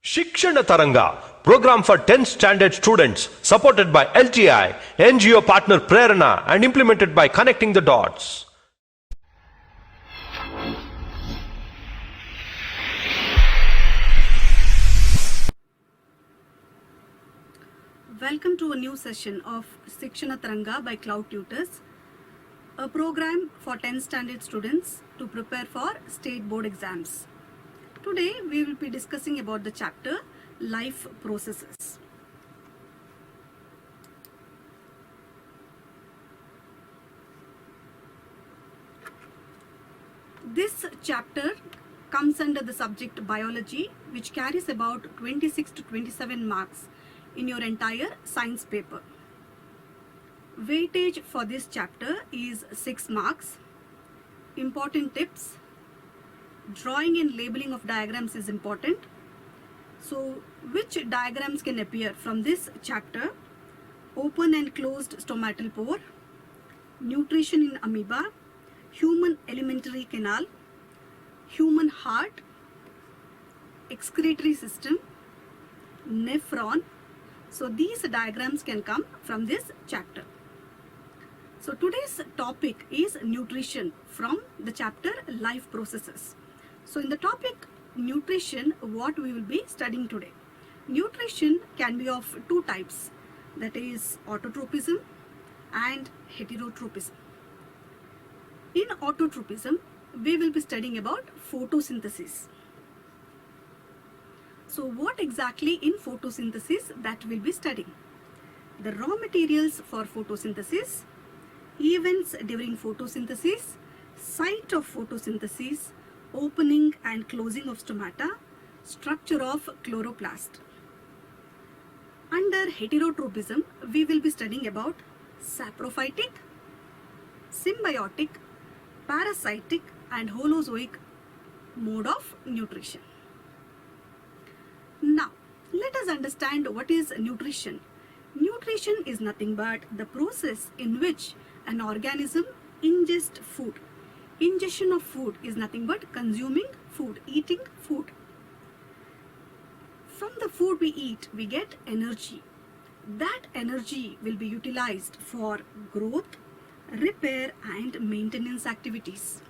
Shikshana Taranga, program for 10th standard students, supported by LTI, NGO partner Prerana, and implemented by Connecting the Dots. Welcome to a new session of Shikshana Taranga by Cloud Tutors, a program for 10th standard students to prepare for state board exams. Today we will be discussing about the chapter Life Processes. This chapter comes under the subject biology, which carries about 26 to 27 marks in your entire science paper. Weightage for this chapter is 6 marks. Important tips: drawing and labeling of diagrams is important. So which diagrams can appear from this chapter? Open and closed stomatal pore, nutrition in amoeba, human alimentary canal, human heart, excretory system, nephron. So these diagrams can come from this chapter. So today's topic is nutrition from the chapter Life Processes. So in the topic nutrition, what we will be studying today? Nutrition can be of two types, that is autotropism and heterotropism. In autotropism, we will be studying about photosynthesis. So what exactly in photosynthesis that we'll be studying? The raw materials for photosynthesis, events during photosynthesis, site of photosynthesis, opening and closing of stomata, structure of chloroplast. Under heterotropism, we will be studying about saprophytic, symbiotic, parasitic and holozoic mode of nutrition. Now, let us understand what is nutrition. Nutrition is nothing but the process in which an organism ingests food. Ingestion of food is nothing but consuming food, eating food. From the food we eat, we get energy. That energy will be utilized for growth, repair and maintenance activities.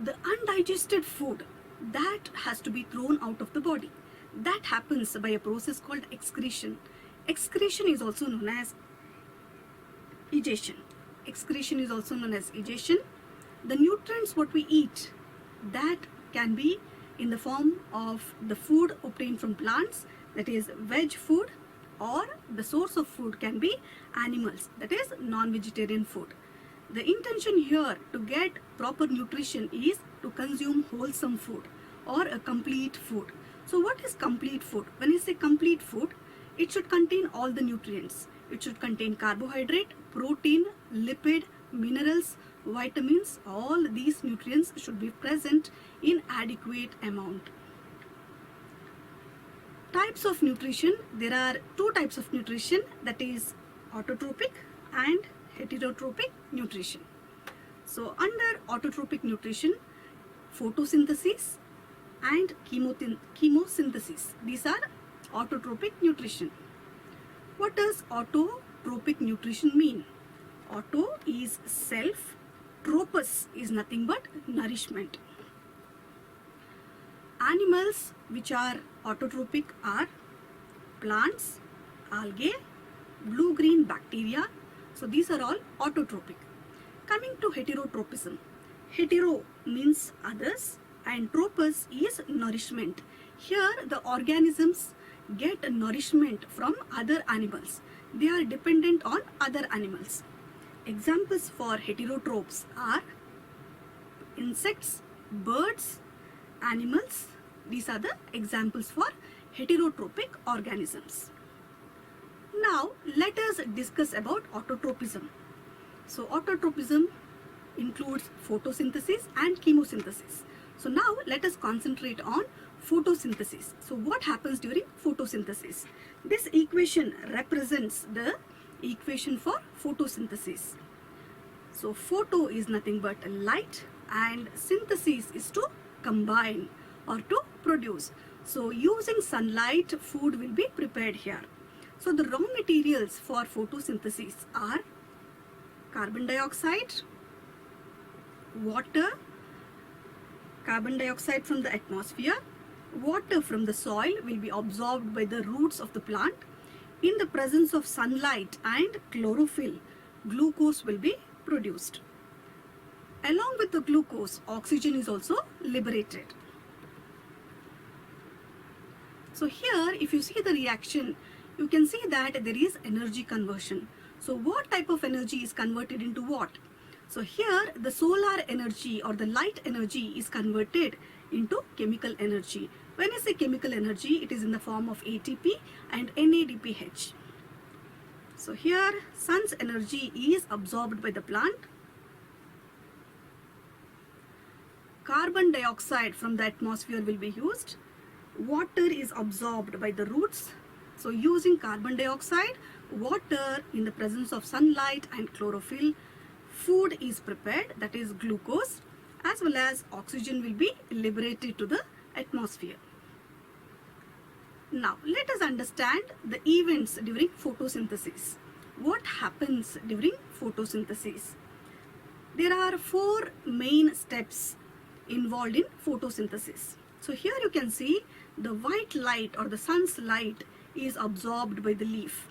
The undigested food that has to be thrown out of the body. That happens by a process called excretion. Excretion is also known as egestion. Excretion is also known as egestion. The nutrients what we eat, that can be in the form of the food obtained from plants, that is veg food, or the source of food can be animals, that is non-vegetarian food. The intention here to get proper nutrition is to consume wholesome food or a complete food. So what is complete food? When I say complete food, it should contain all the nutrients. It should contain carbohydrate, protein, lipid, minerals, vitamins. All these nutrients should be present in adequate amount. Types of nutrition: there are two types of nutrition, that is autotropic and heterotropic nutrition. So under autotropic nutrition, photosynthesis and chemosynthesis, these are autotropic nutrition. What does autotropic nutrition mean? Auto is self, tropos is nothing but nourishment. Animals which are autotropic are plants, algae, blue-green bacteria. So these are all autotropic. Coming to heterotropism. Hetero means others and tropos is nourishment. Here the organisms get nourishment from other animals. They are dependent on other animals. Examples for heterotrophs are insects, birds, animals. These are the examples for heterotropic organisms. Now let us discuss about autotropism. So autotropism includes photosynthesis and chemosynthesis. So now let us concentrate on photosynthesis. So what happens during photosynthesis? This equation represents the equation for photosynthesis. So photo is nothing but light and synthesis is to combine. or to produce. So using sunlight, food will be prepared here. So the raw materials for photosynthesis are carbon dioxide, water, carbon dioxide from the atmosphere, water from the soil will be absorbed by the roots of the plant. In the presence of sunlight and chlorophyll, glucose will be produced. Along with the glucose, oxygen is also liberated. So here, if you see the reaction, you can see that there is energy conversion. So what type of energy is converted into what? So here, the solar energy or the light energy is converted into chemical energy. When I say chemical energy, it is in the form of ATP and NADPH. So here, sun's energy is absorbed by the plant. Carbon dioxide from the atmosphere will be used. Water is absorbed by the roots. So using carbon dioxide, water in the presence of sunlight and chlorophyll, food is prepared, that is glucose, as well as oxygen will be liberated to the atmosphere. Now let us understand the events during photosynthesis. What happens during photosynthesis? There are 4 main steps involved in photosynthesis. So here you can see the white light or the sun's light is absorbed by the leaf,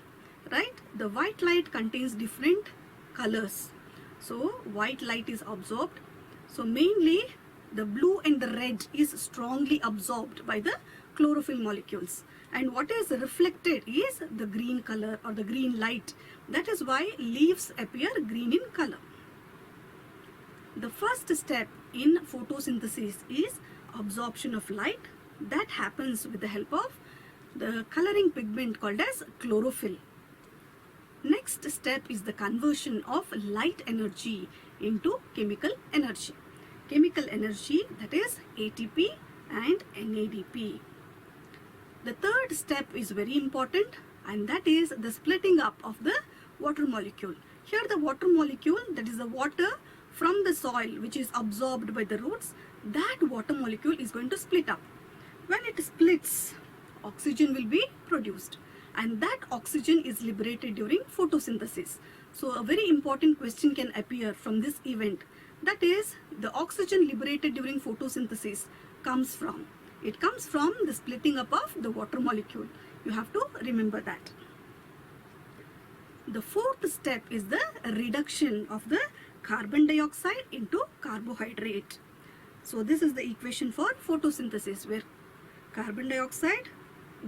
right? The white light contains different colors. So white light is absorbed. So mainly the blue and the red is strongly absorbed by the chlorophyll molecules. And what is reflected is the green color or the green light. That is why leaves appear green in color. The first step in photosynthesis is absorption of light. That happens with the help of the coloring pigment called as chlorophyll. Next step is the conversion of light energy into chemical energy. Chemical energy, that is ATP and NADP. The third step is very important, and that is the splitting up of the water molecule. Here the water molecule, that is the water from the soil which is absorbed by the roots, that water molecule is going to split up. When it splits, oxygen will be produced, and that oxygen is liberated during photosynthesis. So a very important question can appear from this event, that is the oxygen liberated during photosynthesis comes from. It comes from the splitting up of the water molecule. You have to remember that. The fourth step is the reduction of the carbon dioxide into carbohydrate. So this is the equation for photosynthesis, where carbon dioxide,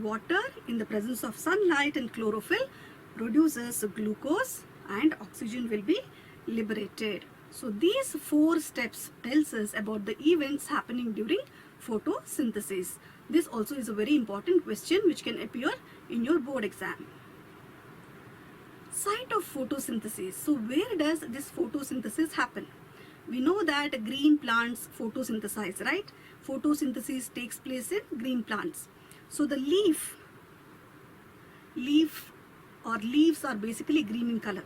water in the presence of sunlight and chlorophyll produces glucose, and oxygen will be liberated. So these 4 steps tells us about the events happening during photosynthesis. This also is a very important question which can appear in your board exam. Site of photosynthesis. So where does this photosynthesis happen? We know that green plants photosynthesize, right? Photosynthesis takes place in green plants. So the leaves are basically green in color.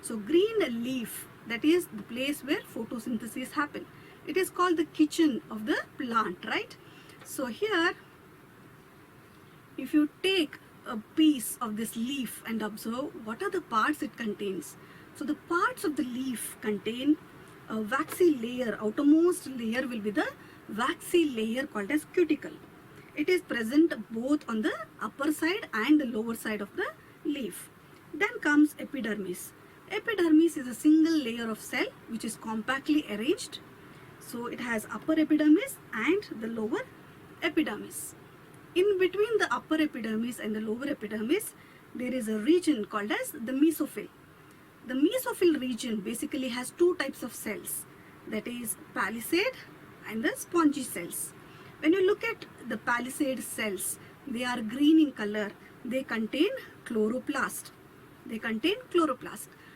So green leaf, that is the place where photosynthesis happens. It is called the kitchen of the plant, right? So here, if you take a piece of this leaf and observe what are the parts it contains. So the parts of the leaf contain a waxy layer. Outermost layer will be the waxy layer called as cuticle. It is present both on the upper side and the lower side of the leaf. Then comes epidermis. Epidermis is a single layer of cell which is compactly arranged. So it has upper epidermis and the lower epidermis. In between the upper epidermis and the lower epidermis, there is a region called as the mesophyll. The mesophyll region basically has 2 types of cells, that is palisade and the spongy cells. When you look at the palisade cells, they are green in color. They contain chloroplast.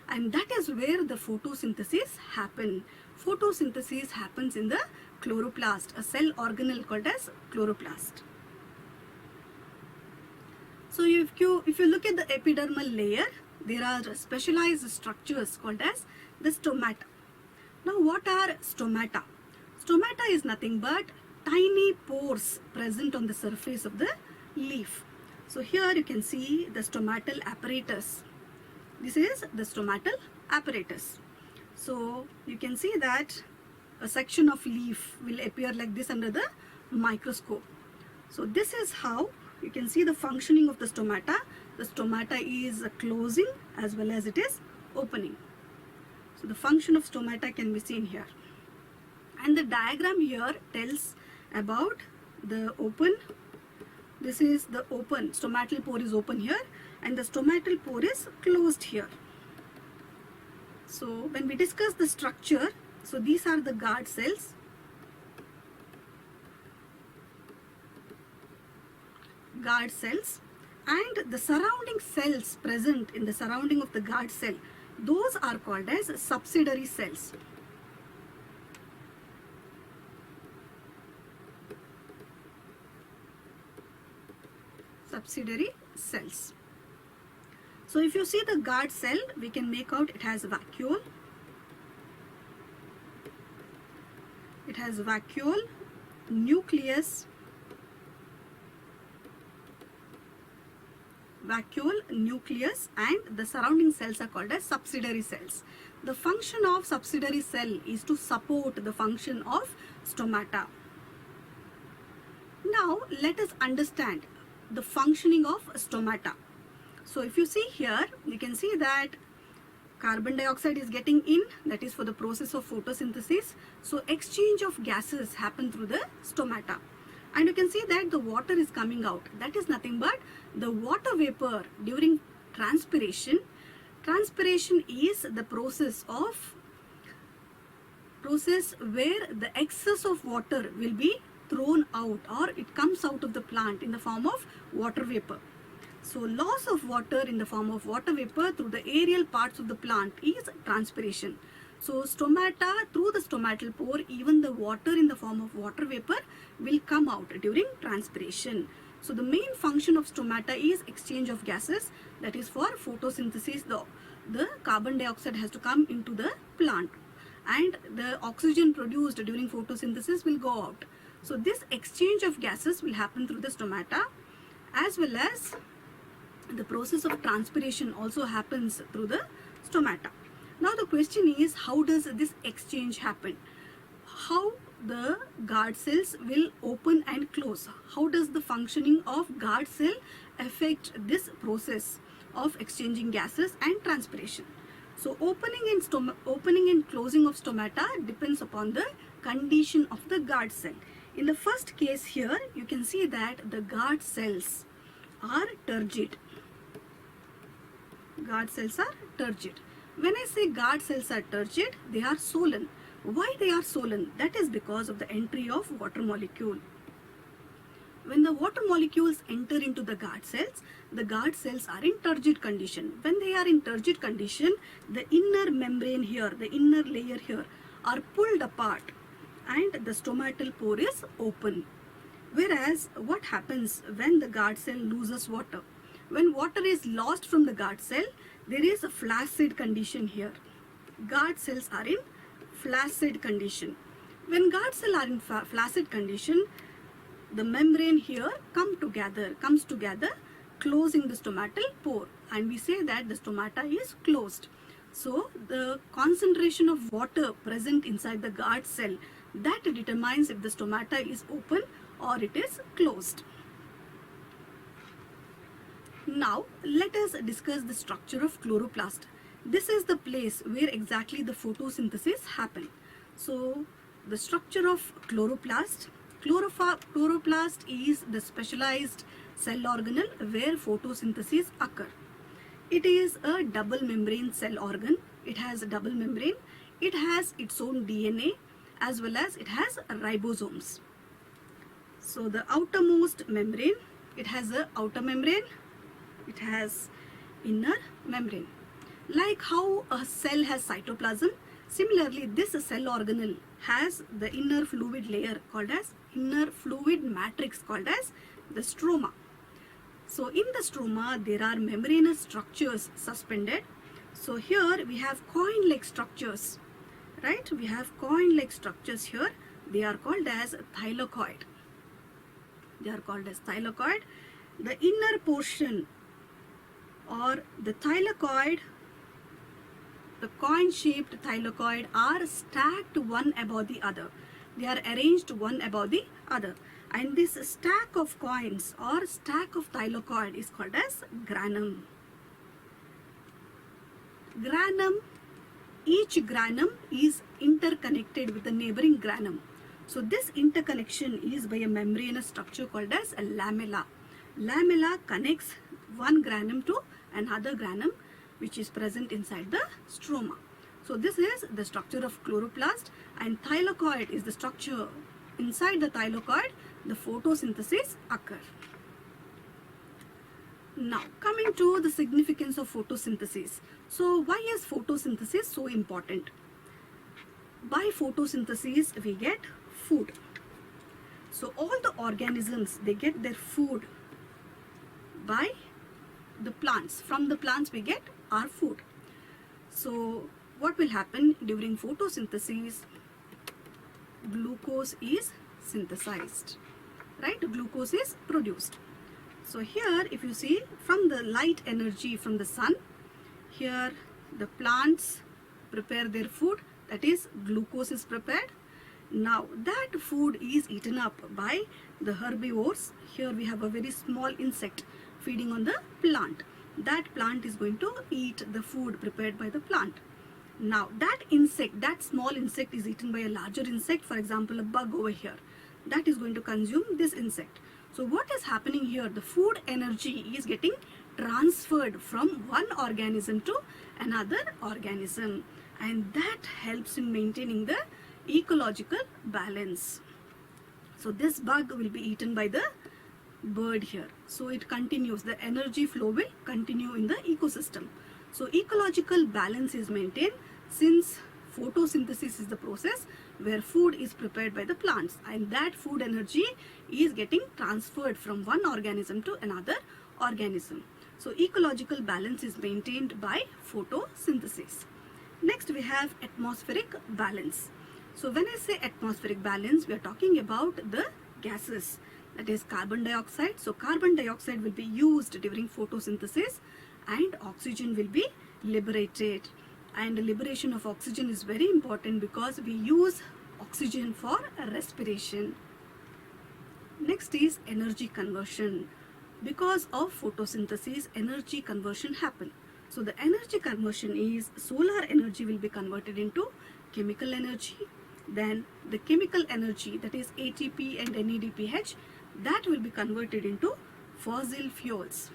And that is where the photosynthesis happens. Photosynthesis happens in the chloroplast, a cell organelle called as chloroplast. So if you look at the epidermal layer, there are specialized structures called as the stomata. Now what are stomata? Stomata is nothing but tiny pores present on the surface of the leaf. So here you can see the stomatal apparatus. This is the stomatal apparatus. So you can see that a section of leaf will appear like this under the microscope. So this is how you can see the functioning of the stomata. The stomata is closing as well as it is opening. So the function of stomata can be seen here. And the diagram here tells about the open. This is the open, stomatal pore is open here, and the stomatal pore is closed here. So when we discuss the structure, so these are the guard cells. Guard cells, and the surrounding cells present in the surrounding of the guard cell, those are called as subsidiary cells. Subsidiary cells. So if you see the guard cell, we can make out it has vacuole. It has vacuole, nucleus, and the surrounding cells are called as subsidiary cells. The function of subsidiary cell is to support the function of stomata. Now let us understand the functioning of stomata. So if you see here, you can see that carbon dioxide is getting in, that is for the process of photosynthesis. So exchange of gases happen through the stomata. And you can see that the water is coming out. That is nothing but the water vapor during transpiration. Transpiration is the process where the excess of water will be thrown out, or it comes out of the plant in the form of water vapor. So loss of water in the form of water vapor through the aerial parts of the plant is transpiration. So stomata, through the stomatal pore, even the water in the form of water vapor will come out during transpiration. So the main function of stomata is exchange of gases, that is for photosynthesis. The carbon dioxide has to come into the plant, and the oxygen produced during photosynthesis will go out. So this exchange of gases will happen through the stomata, as well as the process of transpiration also happens through the stomata. Now the question is, how does this exchange happen? How the guard cells will open and close? How does the functioning of guard cell affect this process of exchanging gases and transpiration? So opening and closing of stomata depends upon the condition of the guard cell. In the first case here, you can see that the guard cells are turgid. Guard cells are turgid. When I say guard cells are turgid, they are swollen. Why they are swollen? That is because of the entry of water molecule. When the water molecules enter into the guard cells are in turgid condition. When they are in turgid condition, the inner membrane here, the inner layer here are pulled apart, and the stomatal pore is open. Whereas what happens when the guard cell loses water? When water is lost from the guard cell, there is a flaccid condition here. Guard cells are in flaccid condition. When guard cells are in flaccid condition, the membrane here comes together, closing the stomatal pore, and we say that the stomata is closed. So the concentration of water present inside the guard cell, that determines if the stomata is open or it is closed. Now let us discuss the structure of chloroplast. This is the place where exactly the photosynthesis happens. So the structure of chloroplast. Chloroplast is the specialized cell organelle where photosynthesis occurs. It is a double membrane cell organ. It has a double membrane. It has its own DNA, as well as it has ribosomes. So the outermost membrane, it has a outer membrane, it has inner membrane. Like how a cell has cytoplasm, similarly this cell organelle has the inner fluid layer called as inner fluid matrix called as the stroma. So in the stroma there are membranous structures suspended. So here we have coin-like structures, right? We have coin-like structures here They are called as thylakoid. They are called as thylakoid. The inner portion or the thylakoid, the coin-shaped thylakoid are stacked one above the other. They are arranged one above the other. And this stack of coins or stack of thylakoid is called as granum. Granum, each granum is interconnected with the neighboring granum. So this interconnection is by a membranous structure called as a lamella. Lamella connects one granum to another granum which is present inside the stroma. So this is the structure of chloroplast, and thylakoid is the structure. Inside the thylakoid, the photosynthesis occur. Now coming to the significance of photosynthesis. So why is photosynthesis so important? By photosynthesis we get food. So all the organisms, they get their food by the plants. From the plants we get our food. So what will happen during photosynthesis? Glucose is synthesized, right? Glucose is produced. So here if you see, from the light energy from the sun, here the plants prepare their food, that is glucose is prepared. Now that food is eaten up by the herbivores. Here we have a very small insect feeding on the plant. That plant is going to eat the food prepared by the plant. Now that insect, that small insect is eaten by a larger insect, for example a bug over here. That is going to consume this insect. So what is happening here? The food energy is getting transferred from one organism to another organism, and that helps in maintaining the ecological balance. So this bug will be eaten by the bird here. So it continues, the energy flow will continue in the ecosystem. So ecological balance is maintained since photosynthesis is the process where food is prepared by the plants, and that food energy is getting transferred from one organism to another organism. So ecological balance is maintained by photosynthesis. Next we have atmospheric balance. So when I say atmospheric balance, we are talking about the gases, that is carbon dioxide. So carbon dioxide will be used during photosynthesis and oxygen will be liberated. And the liberation of oxygen is very important because we use oxygen for respiration. Next is energy conversion. Because of photosynthesis, energy conversion happen. So the energy conversion is solar energy will be converted into chemical energy. Then the chemical energy, that is ATP and NADPH, that will be converted into fossil fuels.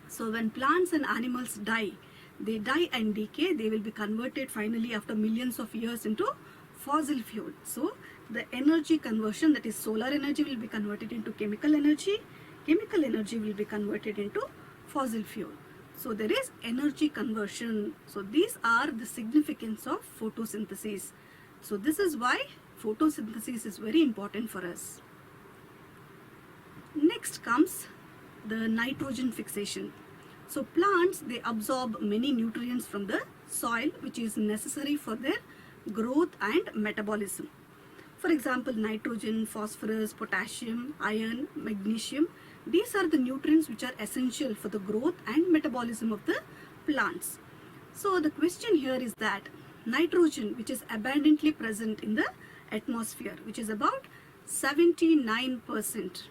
So when plants and animals die, they die and decay, they will be converted finally after millions of years into fossil fuel. So the energy conversion, that is solar energy, will be converted into chemical energy will be converted into fossil fuel. So there is energy conversion. So these are the significance of photosynthesis. So this is why photosynthesis is very important for us. Next comes the nitrogen fixation. So plants, they absorb many nutrients from the soil which is necessary for their growth and metabolism. For example, nitrogen, phosphorus, potassium, iron, magnesium. These are the nutrients which are essential for the growth and metabolism of the plants. So the question here is that nitrogen, which is abundantly present in the atmosphere, which is about 79%.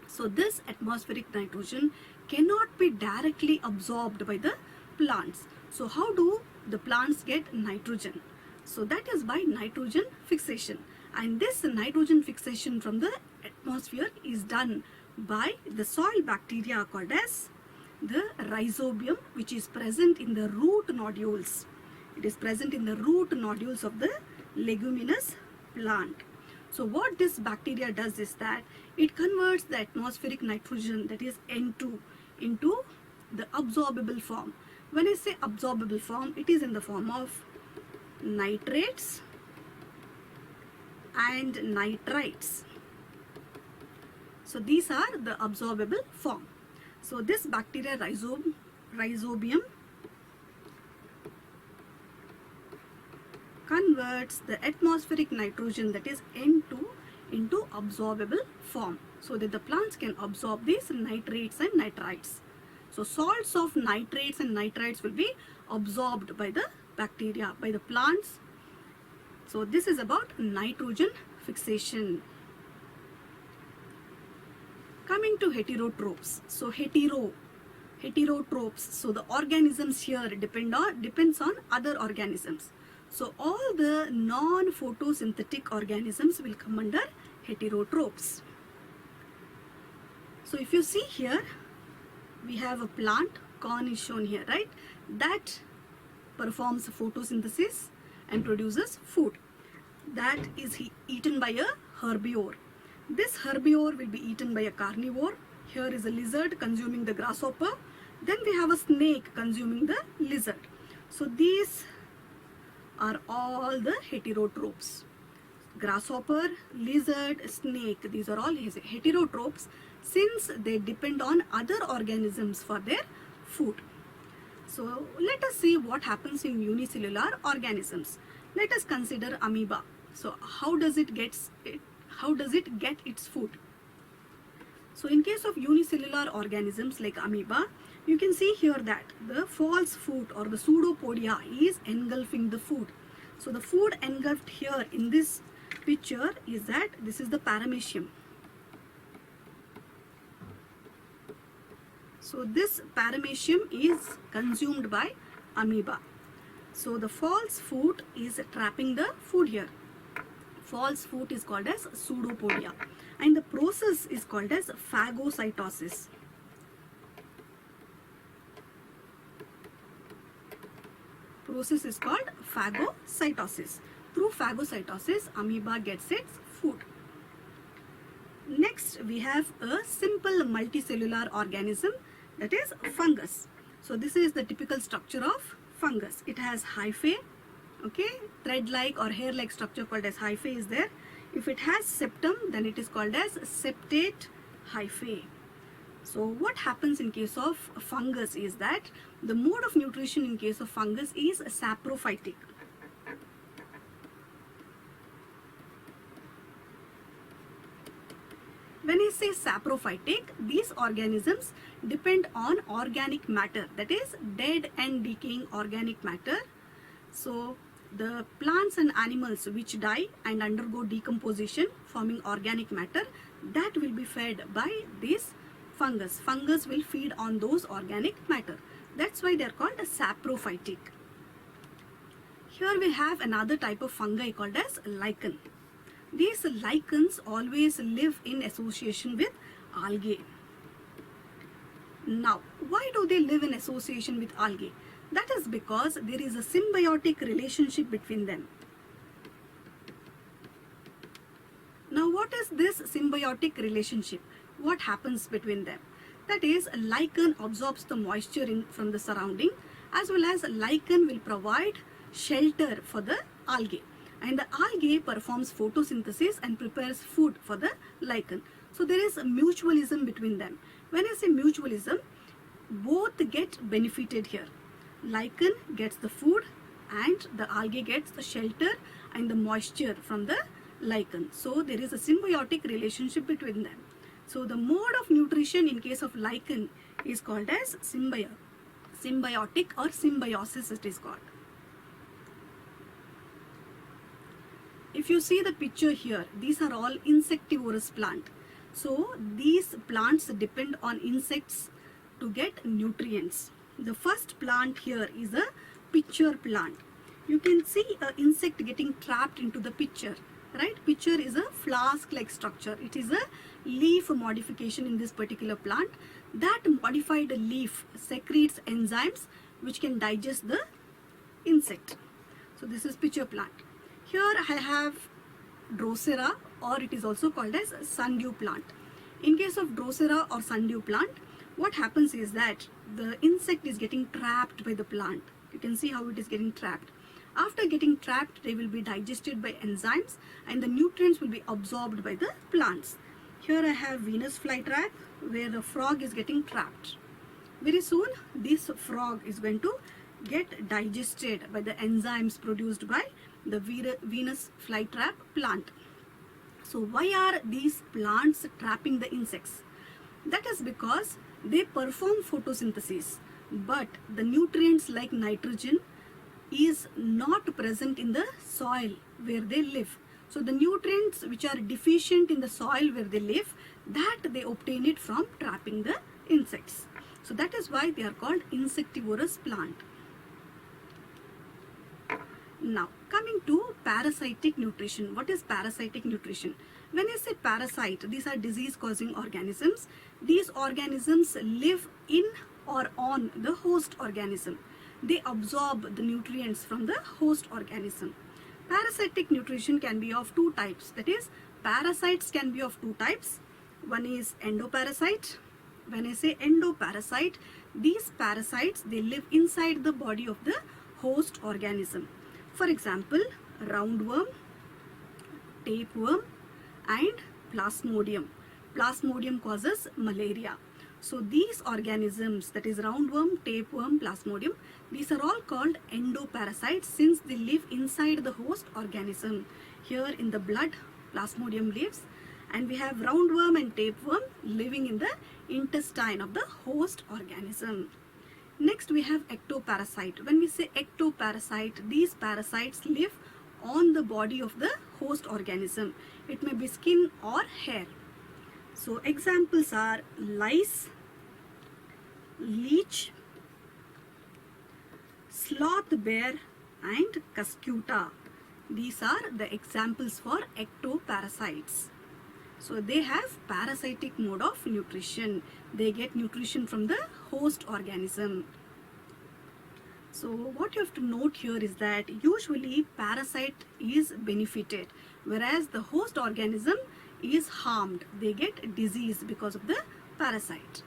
So this atmospheric nitrogen cannot be directly absorbed by the plants. So how do the plants get nitrogen? So that is by nitrogen fixation. And this nitrogen fixation from the atmosphere is done by the soil bacteria called as the rhizobium, which is present in the root nodules. It is present in the root nodules of the leguminous plant. So what this bacteria does is that it converts the atmospheric nitrogen, that is N2, into the absorbable form. When I say absorbable form, it is in the form of nitrates and nitrites. So these are the absorbable form. So this bacteria rhizobium converts converts the atmospheric nitrogen, that is N2, into absorbable form so that the plants can absorb these nitrates and nitrites. So salts of nitrates and nitrites will be absorbed by the bacteria, by the plants. So this is about nitrogen fixation. Coming to heterotrophs. So heterotrophs. So the organisms here depends on other organisms. So all the non-photosynthetic organisms will come under heterotrophs. So if you see here, we have a plant, corn is shown here, right? That performs photosynthesis and produces food. That is eaten by a herbivore. This herbivore will be eaten by a carnivore. Here is a lizard consuming the grasshopper. Then we have a snake consuming the lizard. So these are all the heterotrophs. Grasshopper, lizard, snake, these are all heterotrophs since they depend on other organisms for their food. So let us see what happens in unicellular organisms. Let us consider amoeba. So how does it get its food? So in case of unicellular organisms like amoeba, you can see here that the false food or the pseudopodia is engulfing the food. So the food engulfed here in this picture is that this is the paramecium. So this paramecium is consumed by amoeba. So the false food is trapping the food here. False food is called as pseudopodia, and the process is called as phagocytosis. Process is called phagocytosis. Through phagocytosis, amoeba gets its food. Next, we have a simple multicellular organism, that is fungus. So this is the typical structure of fungus. It has hyphae, okay, thread-like or hair-like structure called as hyphae is there. If it has septum, then it is called as septate hyphae. So what happens in case of fungus is that the mode of nutrition in case of fungus is saprophytic. When I say saprophytic, these organisms depend on organic matter, that is dead and decaying organic matter. So the plants and animals which die and undergo decomposition forming organic matter, that will be fed by this fungus. Fungus will feed on those organic matter. That's why they are called saprophytic. Here we have another type of fungi called as lichen. These lichens always live in association with algae. Now, why do they live in association with algae? That is because there is a symbiotic relationship between them. Now, what is this symbiotic relationship? What happens between them? That is, lichen absorbs the moisture from the surrounding, as well as lichen will provide shelter for the algae. And the algae performs photosynthesis and prepares food for the lichen. So there is a mutualism between them. When I say mutualism, both get benefited here. Lichen gets the food and the algae gets the shelter and the moisture from the lichen. So there is a symbiotic relationship between them. So the mode of nutrition in case of lichen is called as symbiotic or symbiosis it is called. If you see the picture here, these are all insectivorous plant. So these plants depend on insects to get nutrients. The first plant here is a pitcher plant. You can see an insect getting trapped into the pitcher, right? Pitcher is a flask-like structure. It is a leaf modification in this particular plant. That modified leaf secretes enzymes which can digest the insect. So this is pitcher plant. Here I have Drosera, or it is also called as sundew plant. In case of Drosera or sundew plant, what happens is that the insect is getting trapped by the plant. You can see how it is getting trapped. After getting trapped, they will be digested by enzymes and the nutrients will be absorbed by the plants. Here I have Venus flytrap where the frog is getting trapped. Very soon this frog is going to get digested by the enzymes produced by the Venus flytrap plant. So why are these plants trapping the insects? That is because they perform photosynthesis, but the nutrients like nitrogen is not present in the soil where they live. So the nutrients which are deficient in the soil where they live, that they obtain it from trapping the insects. So that is why they are called insectivorous plant. Now coming to parasitic nutrition. What is parasitic nutrition? When I say parasite, these are disease causing organisms. These organisms live in or on the host organism. They absorb the nutrients from the host organism. Parasitic nutrition can be of two types. That is, parasites can be of two types. One is endoparasite. When I say endoparasite, these parasites, they live inside the body of the host organism. For example, roundworm, tapeworm and plasmodium. Plasmodium causes malaria. So these organisms, that is roundworm, tapeworm, plasmodium, these are all called endoparasites since they live inside the host organism. Here in the blood, plasmodium lives, and we have roundworm and tapeworm living in the intestine of the host organism. Next we have ectoparasite. When we say ectoparasite, these parasites live on the body of the host organism. It may be skin or hair. So examples are lice, leech, sloth bear and cuscuta. These are the examples for ectoparasites. So they have parasitic mode of nutrition. They get nutrition from the host organism. So what you have to note here is that usually parasite is benefited, whereas the host organism is harmed. They get disease because of the parasite.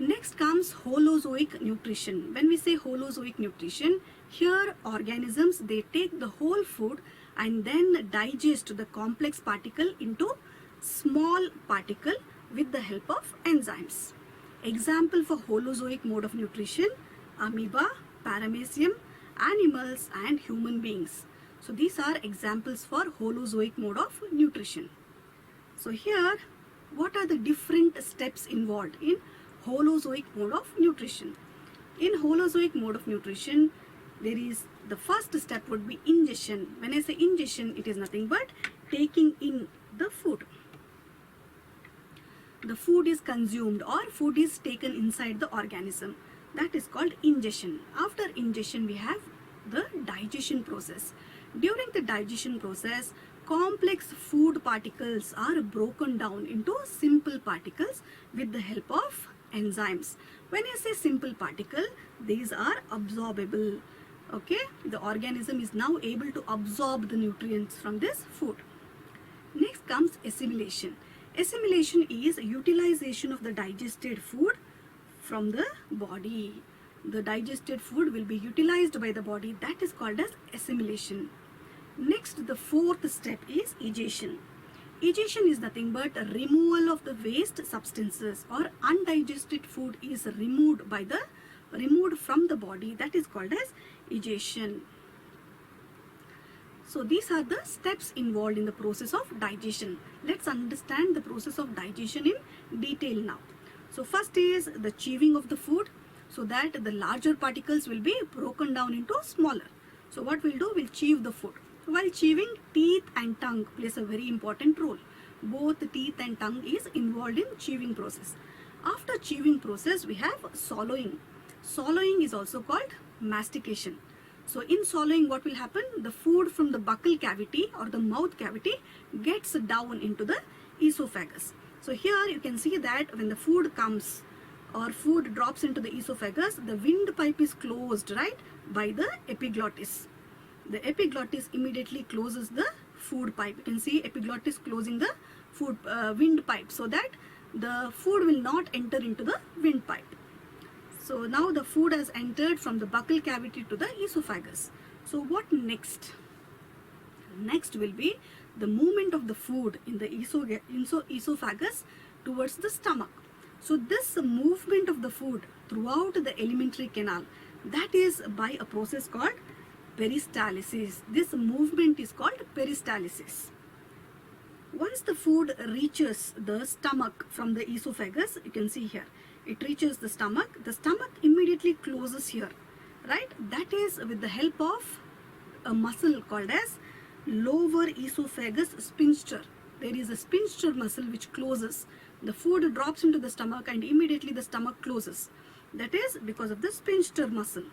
Next comes holozoic nutrition. When we say holozoic nutrition, here organisms, they take the whole food and then digest the complex particle into small particle with the help of enzymes. Example for holozoic mode of nutrition: amoeba, paramecium, animals and human beings. So these are examples for holozoic mode of nutrition. So here, what are the different steps involved in holozoic mode of nutrition? In holozoic mode of nutrition, there is the first step would be ingestion. When I say ingestion, it is nothing but taking in the food. The food is consumed or food is taken inside the organism. That is called ingestion. After ingestion, we have the digestion process. During the digestion process, complex food particles are broken down into simple particles with the help of enzymes. When I say simple particle, these are absorbable. Okay, the organism is now able to absorb the nutrients from this food. Next comes assimilation. Assimilation is utilization of the digested food from the body. The digested food will be utilized by the body. That is called as assimilation. Next, the fourth step is egestion. Egestion is nothing but a removal of the waste substances, or undigested food is removed from the body. That is called as egestion. So these are the steps involved in the process of digestion. Let's understand the process of digestion in detail now. So first is the chewing of the food, so that the larger particles will be broken down into smaller. So what we'll do, we'll chew the food. While chewing, teeth and tongue plays a very important role. Both teeth and tongue is involved in chewing process. After chewing process, we have swallowing. Swallowing is also called mastication. So in swallowing, what will happen? The food from the buccal cavity or the mouth cavity gets down into the esophagus. So here you can see that when the food comes or food drops into the esophagus, the windpipe is closed, right, by the epiglottis. The epiglottis immediately closes the food pipe. You can see epiglottis closing the food windpipe, so that the food will not enter into the windpipe. So now the food has entered from the buccal cavity to the esophagus. So what next? Next will be the movement of the food in the esophagus towards the stomach. So this movement of the food throughout the alimentary canal, that is by a process called peristalsis. This movement is called peristalsis. Once the food reaches the stomach from the esophagus, you can see here, it reaches the stomach immediately closes here, right? That is with the help of a muscle called as lower esophagus sphincter. There is a sphincter muscle which closes. The food drops into the stomach and immediately the stomach closes. That is because of the sphincter muscle.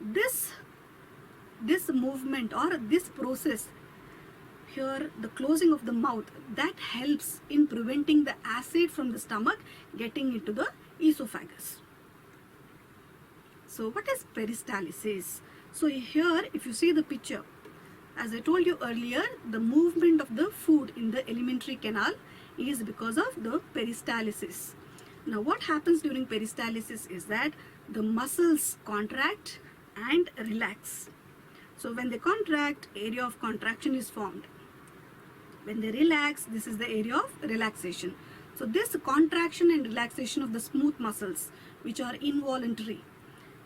This movement or this process here, the closing of the mouth, that helps in preventing the acid from the stomach getting into the esophagus. So what is peristalsis? So here, if you see the picture, as I told you earlier, the movement of the food in the alimentary canal is because of the peristalsis. Now what happens during peristalsis is that the muscles contract and relax. So when they contract, area of contraction is formed. When they relax, this is the area of relaxation. So this contraction and relaxation of the smooth muscles, which are involuntary,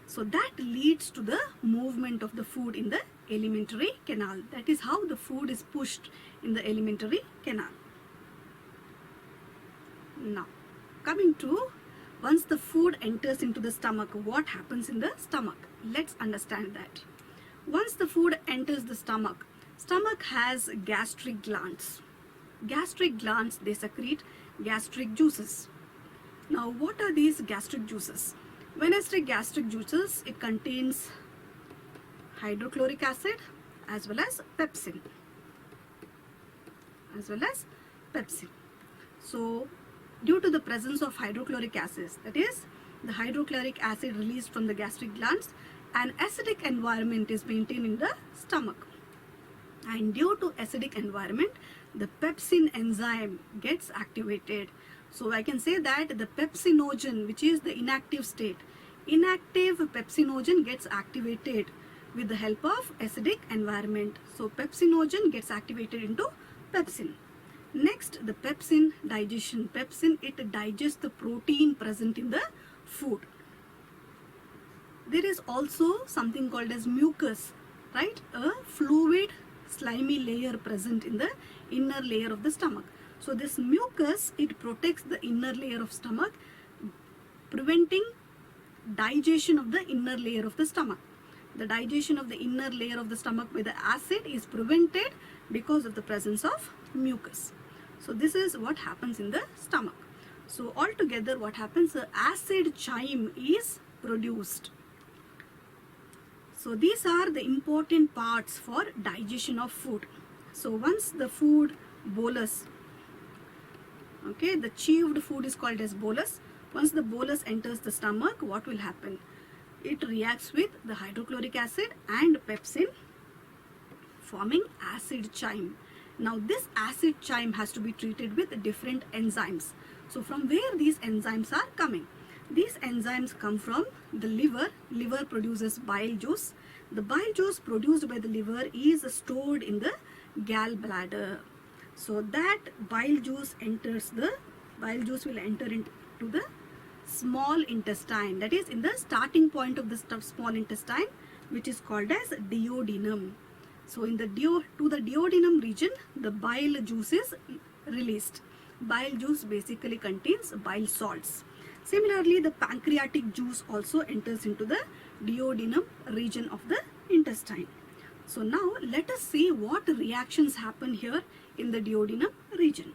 so that leads to the movement of the food in the alimentary canal. That is how the food is pushed in the alimentary canal. Now, coming to once the food enters into the stomach, what happens in the stomach? Let's understand that. Once the food enters the stomach has gastric glands. Gastric glands, they secrete gastric juices. Now, what are these gastric juices? When I say gastric juices, it contains hydrochloric acid as well as pepsin. So, due to the presence of hydrochloric acids, that is, the hydrochloric acid released from the gastric glands, an acidic environment is maintained in the stomach. And due to acidic environment, the pepsin enzyme gets activated. So I can say that the pepsinogen, which is the inactive state, inactive pepsinogen gets activated with the help of acidic environment. So pepsinogen gets activated into pepsin. Next, the pepsin digestion. Pepsin, it digests the protein present in the food. There is also something called as mucus, right? A fluid slimy layer present in the inner layer of the stomach. So this mucus, it protects the inner layer of stomach, preventing digestion of the inner layer of the stomach. The digestion of the inner layer of the stomach by the acid is prevented because of the presence of mucus. So this is what happens in the stomach. So altogether what happens, the acid chyme is produced. So these are the important parts for digestion of food. So once the food bolus, okay, the chewed food is called as bolus. Once the bolus enters the stomach, what will happen? It reacts with the hydrochloric acid and pepsin, forming acid chyme. Now this acid chyme has to be treated with different enzymes. So from where these enzymes are coming? These enzymes come from the liver. Liver produces bile juice. The bile juice produced by the liver is stored in the gallbladder. So that bile juice will enter into the small intestine. That is in the starting point of the small intestine, which is called as duodenum. So in the to the duodenum region, the bile juice is released. Bile juice basically contains bile salts. Similarly, the pancreatic juice also enters into the duodenum region of the intestine. So now let us see what reactions happen here in the duodenum region.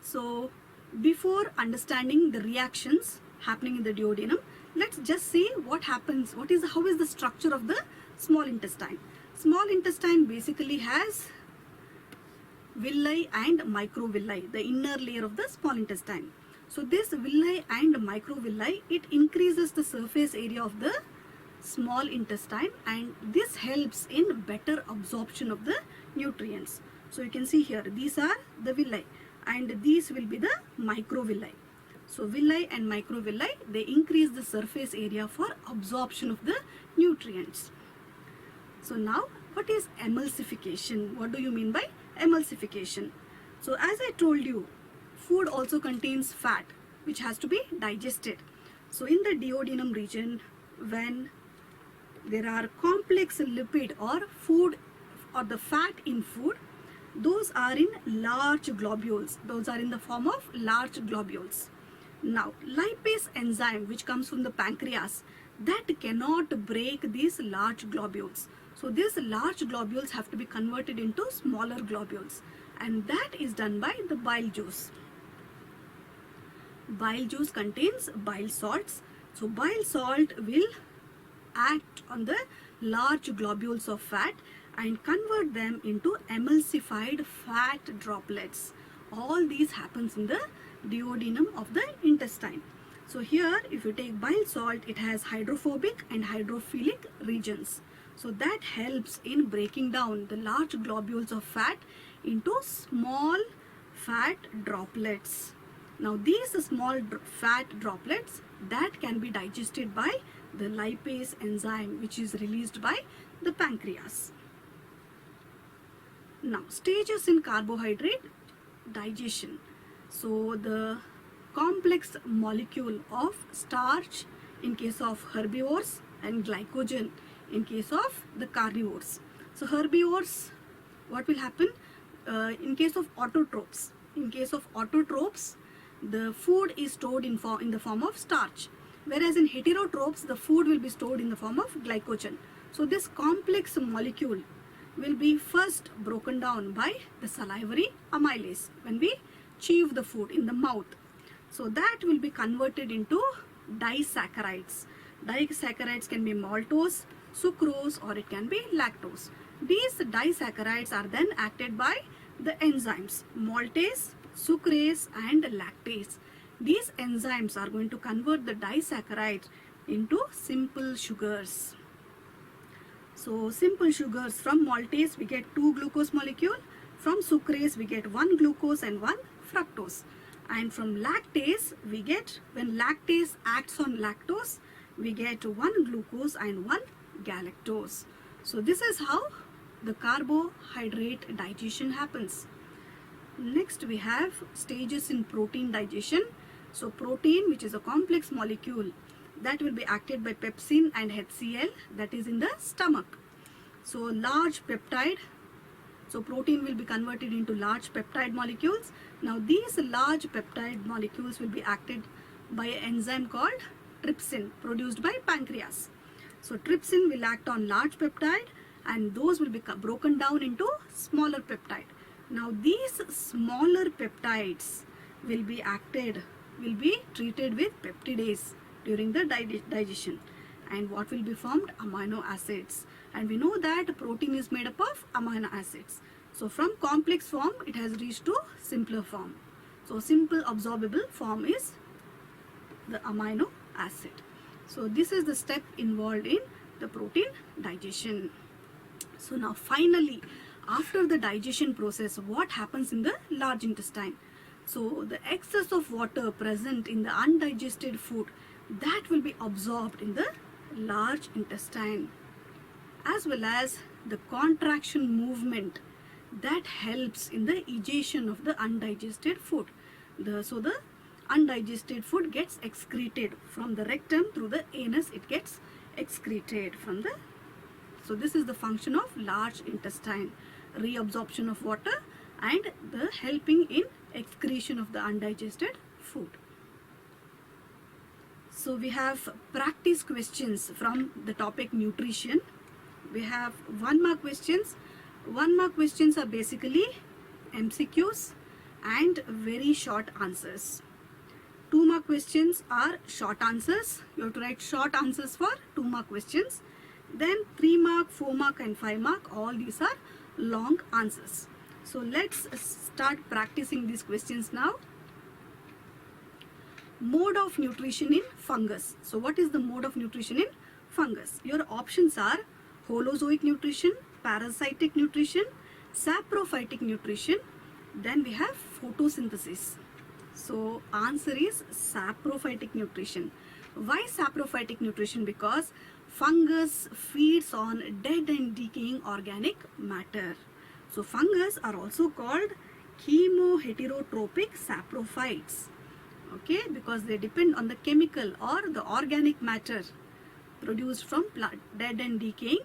So before understanding the reactions happening in the duodenum, let's just see what happens, how is the structure of the small intestine. Small intestine basically has villi and microvilli, the inner layer of the small intestine. So this villi and microvilli, it increases the surface area of the small intestine, and this helps in better absorption of the nutrients. So you can see here, these are the villi and these will be the microvilli. So villi and microvilli, they increase the surface area for absorption of the nutrients. So now, what is emulsification? What do you mean by emulsification? So as I told you, food also contains fat which has to be digested. So in the duodenum region, when there are complex lipid or food or the fat in food. Those are in large globules. Those are in the form of large globules. Now, lipase enzyme, which comes from the pancreas, that cannot break these large globules. So these large globules have to be converted into smaller globules, and that is done by the bile juice. Bile juice contains bile salts. So bile salt will act on the large globules of fat and convert them into emulsified fat droplets. All these happens in the duodenum of the intestine. So here, if you take bile salt, it has hydrophobic and hydrophilic regions. So that helps in breaking down the large globules of fat into small fat droplets. Now these small fat droplets that can be digested by the lipase enzyme, which is released by the pancreas. Now, stages in carbohydrate digestion. So the complex molecule of starch in case of herbivores and glycogen in case of the carnivores. So herbivores, what will happen in case of autotrophs? In case of autotrophs, the food is stored in the form of starch, whereas in heterotrophs, the food will be stored in the form of glycogen. So this complex molecule will be first broken down by the salivary amylase when we chew the food in the mouth. So that will be converted into disaccharides. Disaccharides can be maltose, sucrose, or it can be lactose. These disaccharides are then acted by the enzymes maltase, sucrase, and lactase. These enzymes are going to convert the disaccharides into simple sugars. So simple sugars, from maltase we get 2 glucose molecule, from sucrase we get 1 glucose and 1 fructose, and from lactase we get, when lactase acts on lactose, we get 1 glucose and 1 galactose. So this is how the carbohydrate digestion happens. Next we have stages in protein digestion. So protein, which is a complex molecule, that will be acted by pepsin and HCl, that is in the stomach. So large peptide, so protein will be converted into large peptide molecules. Now these large peptide molecules will be acted by an enzyme called trypsin, produced by pancreas. So trypsin will act on large peptide, and those will be broken down into smaller peptide. Now these smaller peptides will be treated with peptidase during the digestion, and what will be formed? Amino acids. And we know that protein is made up of amino acids. So from complex form it has reached to simpler form. So simple absorbable form is the amino acid. So this is the step involved in the protein digestion. So now finally, after the digestion process, what happens in the large intestine? So the excess of water present in the undigested food, that will be absorbed in the large intestine, as well as the contraction movement that helps in the egestion of the undigested food. So the undigested food gets excreted from the rectum through the anus. It gets excreted from the, so this is the function of large intestine: reabsorption of water and the helping in excretion of the undigested food. So we have practice questions from the topic nutrition. We have 1 mark questions. 1 mark questions are basically MCQs and very short answers. 2 mark questions are short answers. You have to write short answers for 2 mark questions. Then 3 mark, 4 mark and 5 mark, all these are long answers. So let's start practicing these questions now. Mode of nutrition in fungus. So what is the mode of nutrition in fungus? Your options are holozoic nutrition, parasitic nutrition, saprophytic nutrition, then we have photosynthesis. So answer is saprophytic nutrition. Why saprophytic nutrition? Because fungus feeds on dead and decaying organic matter. So fungus are also called chemoheterotropic saprophytes. Okay, because they depend on the chemical or the organic matter produced from dead and decaying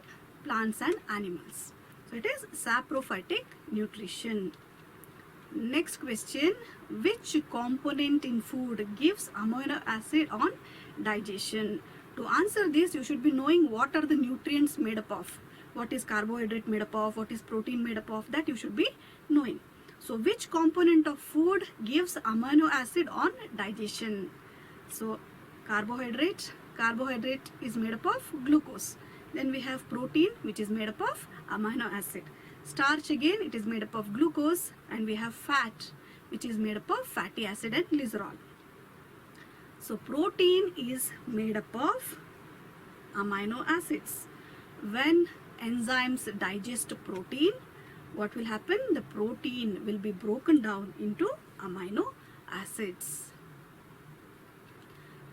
plants and animals. So it is saprophytic nutrition. Next question, which component in food gives amino acid on digestion? To answer this, you should be knowing what are the nutrients made up of. What is carbohydrate made up of, what is protein made up of, that you should be knowing. So which component of food gives amino acid on digestion? So carbohydrate is made up of glucose. Then we have protein, which is made up of amino acid. Starch, again, it is made up of glucose. And we have fat, which is made up of fatty acid and glycerol. So protein is made up of amino acids. When enzymes digest protein, what will happen? The protein will be broken down into amino acids.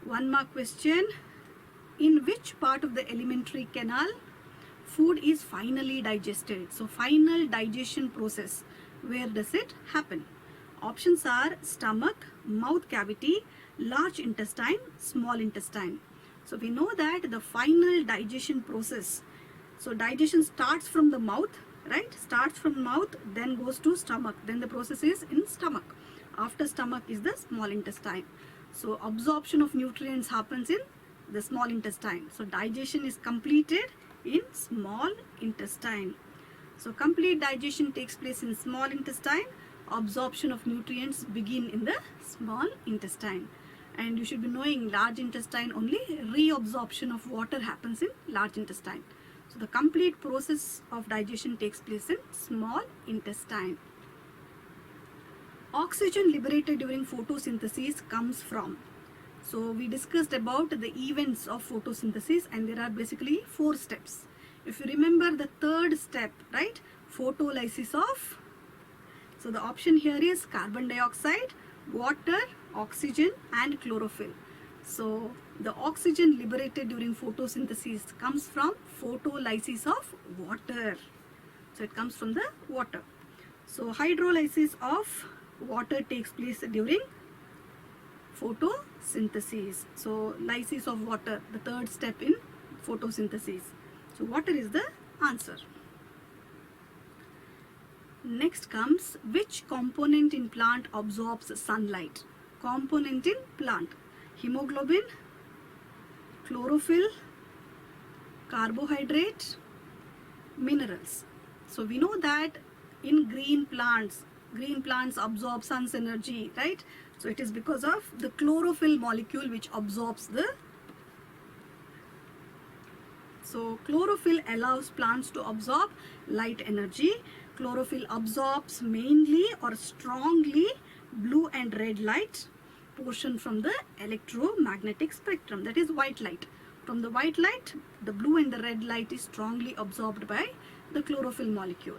One more question. In which part of the alimentary canal food is finally digested? So final digestion process, where does it happen? Options are stomach, mouth cavity, large intestine, small intestine. So we know that the final digestion process, so digestion starts from the mouth, right? Starts from mouth, then goes to stomach. Then the process is in stomach. After stomach is the small intestine. So absorption of nutrients happens in the small intestine. So digestion is completed in small intestine. So complete digestion takes place in small intestine. Absorption of nutrients begin in the small intestine. And you should be knowing large intestine, only reabsorption of water happens in large intestine. So the complete process of digestion takes place in small intestine. Oxygen liberated during photosynthesis comes from. So we discussed about the events of photosynthesis, and there are basically 4 steps. If you remember the third step, right? Photolysis of, so the option here is carbon dioxide, water, oxygen and chlorophyll. So the oxygen liberated during photosynthesis comes from photolysis of water. So it comes from the water. So hydrolysis of water takes place during photosynthesis. So lysis of water, the third step in photosynthesis. So water is the answer. Next comes, which component in plant absorbs sunlight? Component in plant: hemoglobin, chlorophyll, carbohydrate, minerals. So we know that in green plants absorb sun's energy, right? So it is because of the chlorophyll molecule which absorbs the. So chlorophyll allows plants to absorb light energy. Chlorophyll absorbs mainly or strongly blue and red light portion from the electromagnetic spectrum, that is white light. From the white light, the blue and the red light is strongly absorbed by the chlorophyll molecule.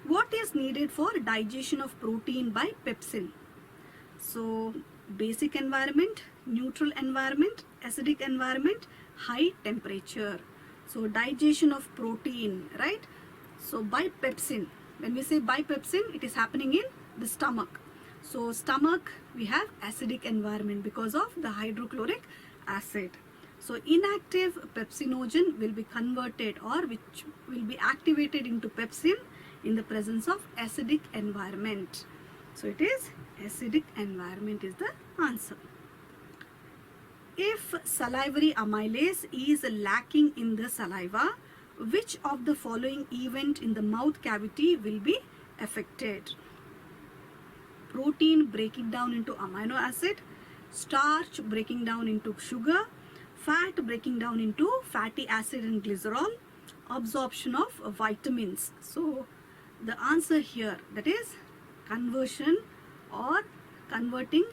What is needed for digestion of protein by pepsin? So basic environment, neutral environment, acidic environment, high temperature. So digestion of protein, right? So by pepsin, when we say by pepsin, it is happening in the stomach. So stomach, we have acidic environment because of the hydrochloric acid. So inactive pepsinogen will be converted, or which will be activated into pepsin in the presence of acidic environment. So it is acidic environment is the answer. If salivary amylase is lacking in the saliva, which of the following event in the mouth cavity will be affected? Protein breaking down into amino acid, starch breaking down into sugar, fat breaking down into fatty acid and glycerol, absorption of vitamins. So the answer here, that is conversion or converting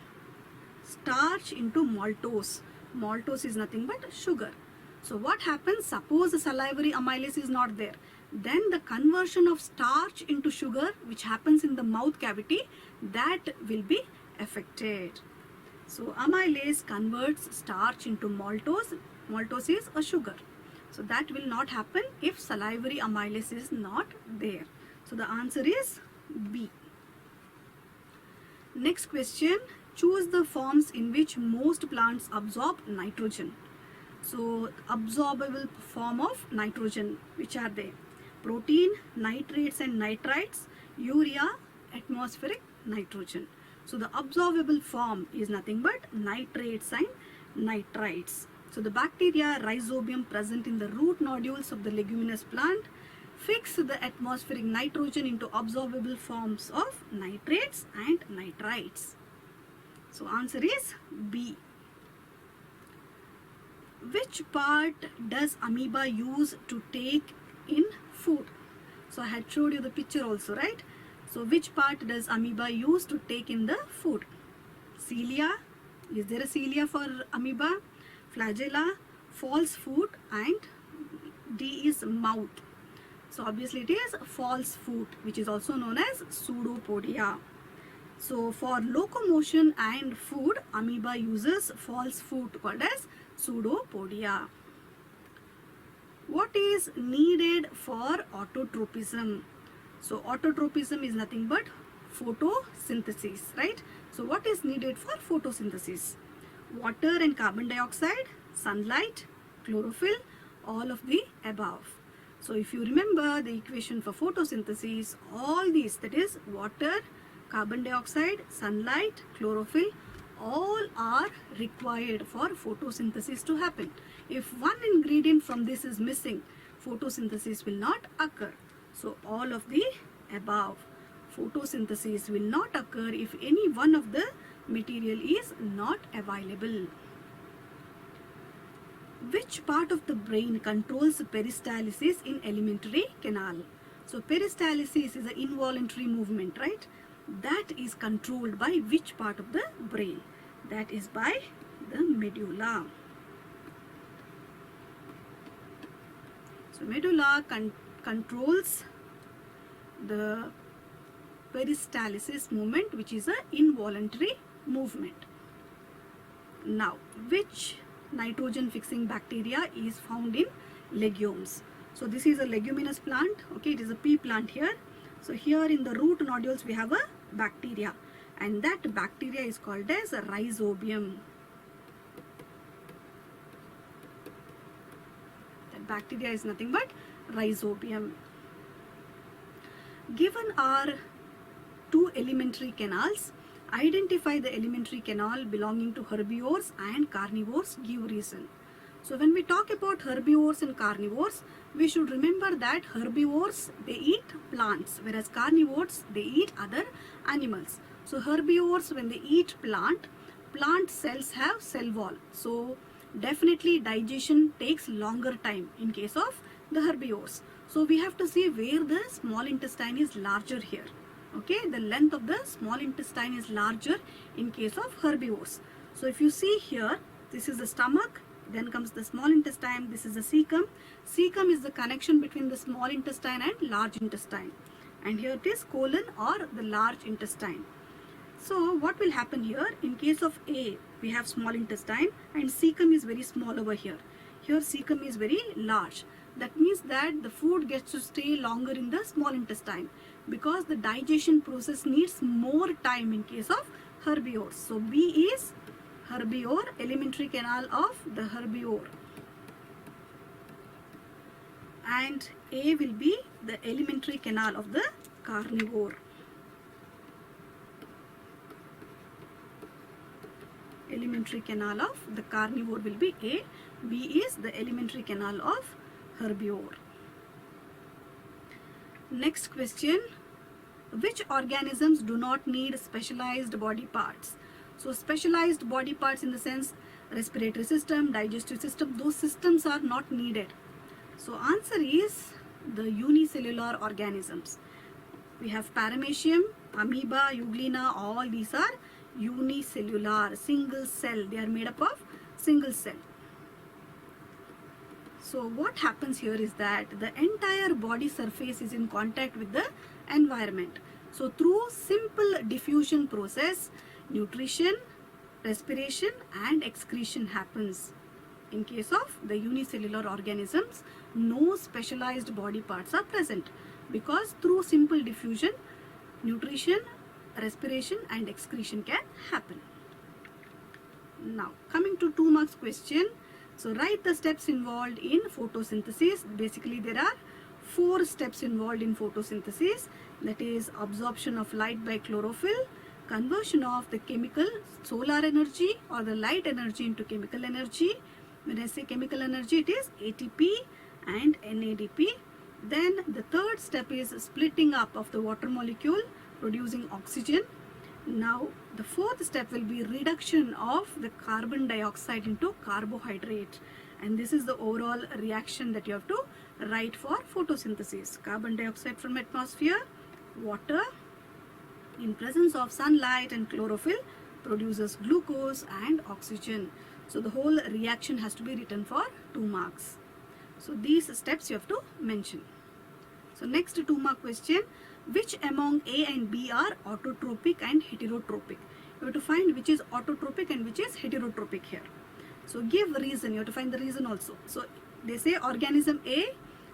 starch into maltose. Maltose is nothing but sugar. So what happens? Suppose the salivary amylase is not there. Then the conversion of starch into sugar, which happens in the mouth cavity, that will be affected. So amylase converts starch into maltose. Maltose is a sugar. So that will not happen if salivary amylase is not there. So the answer is B. Next question. Choose the forms in which most plants absorb nitrogen. So absorbable form of nitrogen, which are they? Protein, nitrates and nitrites, urea, atmospheric nitrogen. So the absorbable form is nothing but nitrates and nitrites. So the bacteria rhizobium present in the root nodules of the leguminous plant fix the atmospheric nitrogen into absorbable forms of nitrates and nitrites. So answer is B. Which part does amoeba use to take in food? So I had showed you the picture also, right? So which part does amoeba use to take in the food? Cilia. Is there a cilia for amoeba? Flagella, false foot, and D is mouth. So obviously it is false foot, which is also known as pseudopodia. So for locomotion and food, amoeba uses false foot called as pseudopodia. What is needed for autotropism? So autotropism is nothing but photosynthesis, right? So what is needed for photosynthesis? Water and carbon dioxide, sunlight, chlorophyll, all of the above. So if you remember the equation for photosynthesis, all these, that is water, carbon dioxide, sunlight, chlorophyll, all are required for photosynthesis to happen. If one ingredient from this is missing, photosynthesis will not occur. So all of the above. Photosynthesis will not occur if any one of the material is not available. Which part of the brain controls peristalsis in alimentary canal? So peristalsis is an involuntary movement, right? That is controlled by which part of the brain? That is by the medulla. So medulla controls the peristalsis movement, which is an involuntary movement. Now, which nitrogen fixing bacteria is found in legumes? So this is a leguminous plant, okay, it is a pea plant here. So here in the root nodules we have a bacteria, and that bacteria is called as a rhizobium. That bacteria is nothing but rhizobium. Given our two alimentary canals, identify the alimentary canal belonging to herbivores and carnivores, give reason. So when we talk about herbivores and carnivores, we should remember that herbivores, they eat plants, whereas carnivores, they eat other animals. So herbivores, when they eat plant cells have cell wall. So definitely digestion takes longer time in case of the herbivores. So we have to see where the small intestine is larger here. Okay, the length of the small intestine is larger in case of herbivores. So if you see here, this is the stomach, then comes the small intestine, this is the cecum. Cecum is the connection between the small intestine and large intestine. And here it is colon or the large intestine. So what will happen here? In case of A, we have small intestine and cecum is very small over here. Here cecum is very large. That means that the food gets to stay longer in the small intestine because the digestion process needs more time in case of herbivores. So B is herbivore, alimentary canal of the herbivore. And A will be the alimentary canal of the carnivore. Alimentary canal of the carnivore will be A. B is the alimentary canal of herbivore. Next question. Which organisms do not need specialized body parts? So specialized body parts in the sense respiratory system, digestive system, those systems are not needed. So answer is the unicellular organisms. We have paramecium, amoeba, euglena, all these are unicellular, single cell. They are made up of single cell. So what happens here is that the entire body surface is in contact with the environment. So through simple diffusion process, nutrition, respiration and excretion happens. In case of the unicellular organisms, no specialized body parts are present because through simple diffusion, nutrition, respiration and excretion can happen. Now coming to 2 marks question, So write the steps involved in photosynthesis. Basically there are 4 steps involved in photosynthesis, that is absorption of light by chlorophyll, conversion of the chemical solar energy or the light energy into chemical energy. When I say chemical energy, it is ATP and NADP. Then the third step is splitting up of the water molecule, producing oxygen. Now the fourth step will be reduction of the carbon dioxide into carbohydrate, and this is the overall reaction that you have to write for photosynthesis. Carbon dioxide from atmosphere, water in presence of sunlight and chlorophyll produces glucose and oxygen. So the whole reaction has to be written for 2 marks. So these steps you have to mention. So next 2 mark question, which among A and B are autotropic and heterotropic? You have to find which is autotropic and which is heterotropic here. So give reason, you have to find the reason also. So they say organism A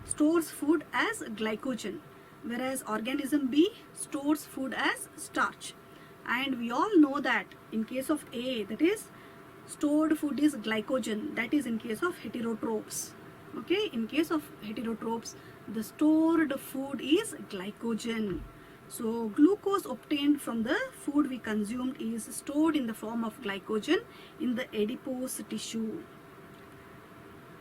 stores food as glycogen, whereas organism B stores food as starch. And we all know that in case of A, that is stored food is glycogen, that is in case of heterotrophs. Okay, in case of heterotrophs, the stored food is glycogen. So glucose obtained from the food we consumed is stored in the form of glycogen in the adipose tissue.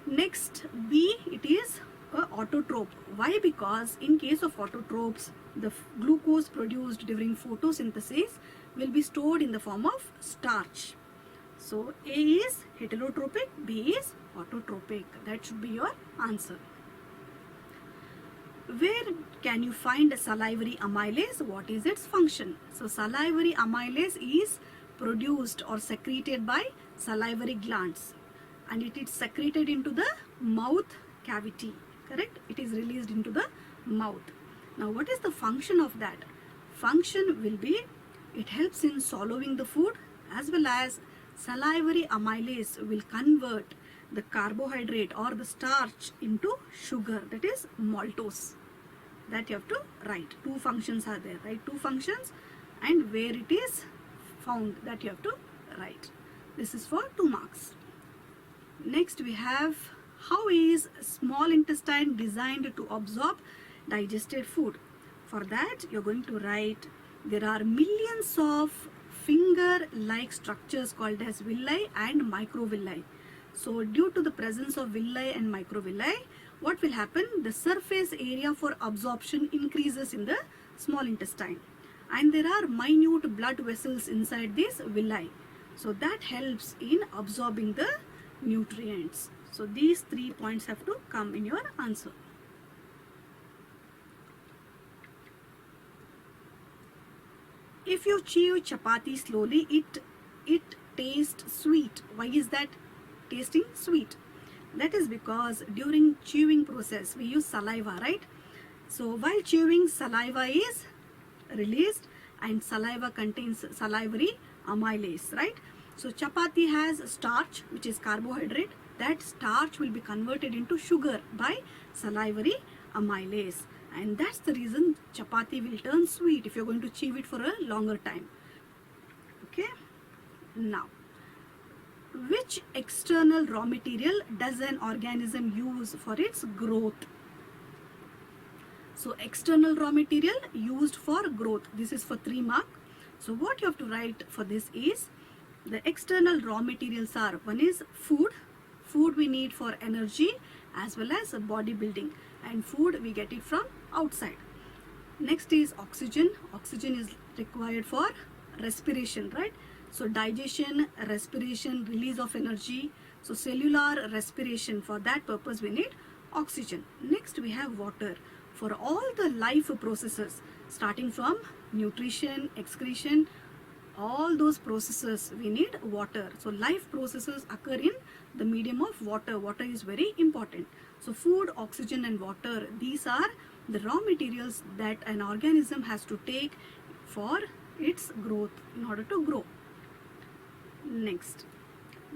Next B, it is a autotroph. Why? Because in case of autotrophs, the glucose produced during photosynthesis will be stored in the form of starch. So A is heterotropic, B is autotropic. That should be your answer. Where can you find salivary amylase? What is its function? So salivary amylase is produced or secreted by salivary glands, and it is secreted into the mouth cavity. Correct? It is released into the mouth. Now what is the function of that? Function will be, it helps in swallowing the food, as well as salivary amylase will convert the carbohydrate or the starch into sugar, that is maltose. That you have to write. 2 functions are there, right? 2 functions, and where it is found, that you have to write. This is for 2 marks. Next we have, how is small intestine designed to absorb digested food? For that you are going to write, there are millions of finger-like structures called as villi and microvilli. So due to the presence of villi and microvilli, what will happen? The surface area for absorption increases in the small intestine, and there are minute blood vessels inside these villi. So that helps in absorbing the nutrients. So these 3 points have to come in your answer. If you chew chapati slowly, it tastes sweet. Why is that tasting sweet? That is because during chewing process we use saliva, right? So while chewing, saliva is released, and saliva contains salivary amylase, right? So chapati has starch, which is carbohydrate. That starch will be converted into sugar by salivary amylase, and that's the reason chapati will turn sweet if you're going to chew it for a longer time. Okay, now which external raw material does an organism use for its growth? So external raw material used for growth. This is for 3 mark. So what you have to write for this is, the external raw materials are, one is food. Food we need for energy as well as bodybuilding, and food we get it from outside. Next is oxygen. Oxygen is required for respiration, right? So digestion, respiration, release of energy. So cellular respiration, for that purpose we need oxygen. Next we have water. For all the life processes, starting from nutrition, excretion, all those processes we need water. So life processes occur in the medium of water. Water is very important. So food, oxygen and water, these are the raw materials that an organism has to take for its growth, in order to grow. Next,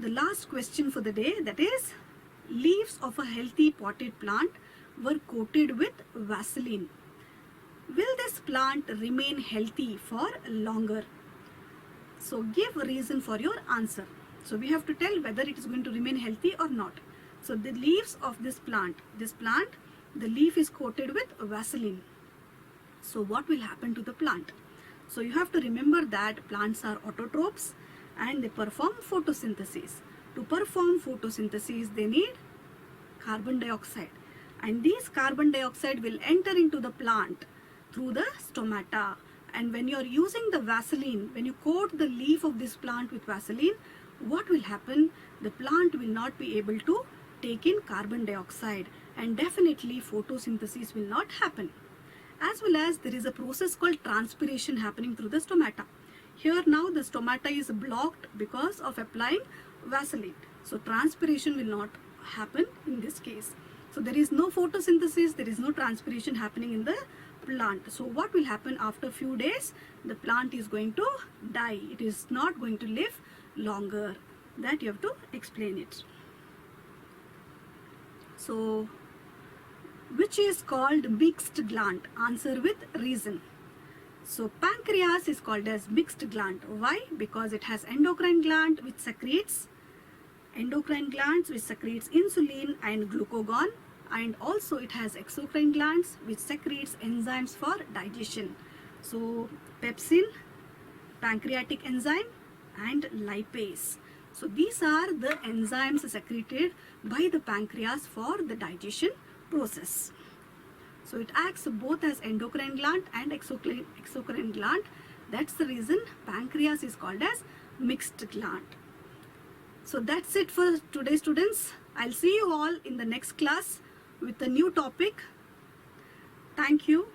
the last question for the day, that is, leaves of a healthy potted plant were coated with Vaseline. Will this plant remain healthy for longer? So give a reason for your answer. So we have to tell whether it is going to remain healthy or not. So the leaves of this plant, the leaf is coated with Vaseline. So what will happen to the plant? So you have to remember that plants are autotrophs and they perform photosynthesis. To perform photosynthesis, they need carbon dioxide, and this carbon dioxide will enter into the plant through the stomata. And when you are using the Vaseline, when you coat the leaf of this plant with Vaseline, what will happen? The plant will not be able to take in carbon dioxide, and definitely photosynthesis will not happen. As well as there is a process called transpiration happening through the stomata. Here now the stomata is blocked because of applying Vaseline. So transpiration will not happen in this case. So there is no photosynthesis, there is no transpiration happening in the plant. So what will happen after few days? The plant is going to die. It is not going to live longer. That you have to explain it. So which is called mixed gland? Answer with reason. So pancreas is called as mixed gland. Why? Because it has endocrine gland which secretes insulin and glucagon, and also it has exocrine glands which secretes enzymes for digestion. So pepsin, pancreatic enzyme, and lipase. So these are the enzymes secreted by the pancreas for the digestion process. So it acts both as endocrine gland and exocrine gland. That's the reason pancreas is called as mixed gland. So that's it for today, students. I'll see you all in the next class with a new topic. Thank you.